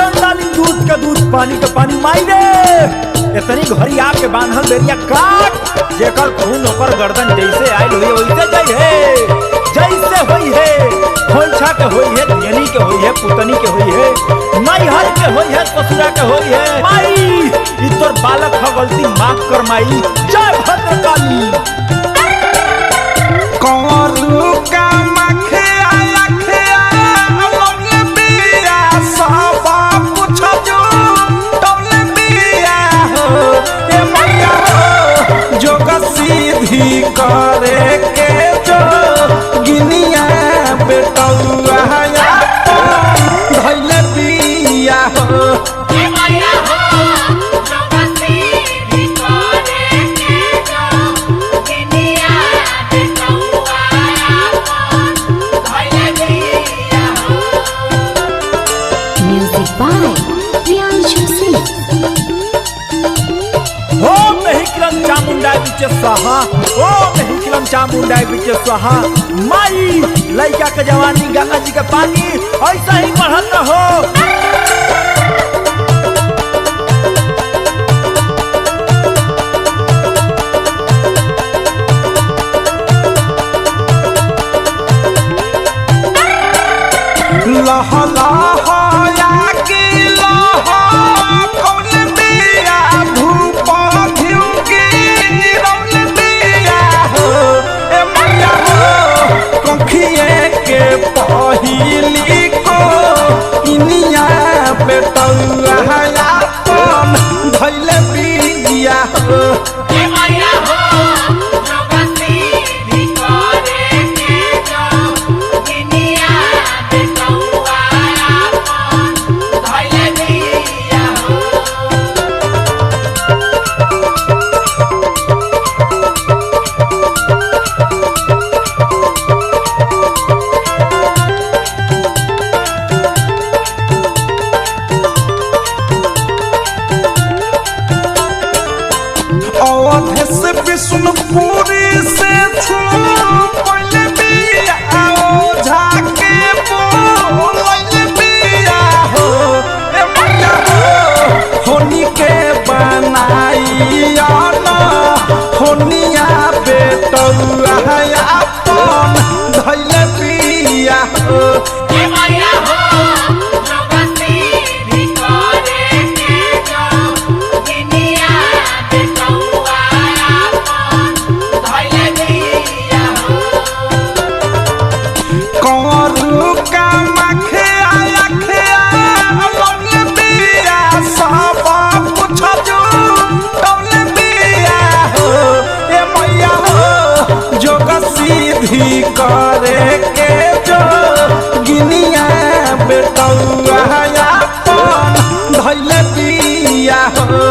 Button डाली दूध का दूध पानी का पानी माई रे इतनी घड़ी आके बांधल बेरिया काट जेकर खून ओकर गर्दन जैसे आयल हुई वैसे जाई है जैसे हुई है खोइछा के हुई है दियनी के हुई है पुतनी के हुई है माई हर के हुई है ससुरा के हुई है माई ई तोर बालक ह गलती माफ कर माई जय भद्रकाली करू का मखे आया खेया लोले बिया सब कुछ जो टोले बिया हो ए मैया हो जो सीधी करे के जो गिनिया बेटौआ या धइले बिया हो ए मैया हो स्वाहा ओ मेहिकलम चामुंडाई बिचे स्वाहा माई लइका के जवानी गंगा जी के पानी ऐसा ही बढ़त रहो लहला होया की लहा कौन बिया धूप घिउ की रौल बिया हो ए मैया हो कोखिए के पहिली को इनिया बेटौआ या कौन धइले बिया हो ए मैया हो विष्णुपुरी से छू पहले बिया ओ झाके बोल बिया हो ए मैया हो होनी के बनाइया ना होनिया बेटौआ या अपन धइले बिया हो ए मैया हो सीधी करे के जो गिनिया बेटौआ या अपन धइले बिया हो।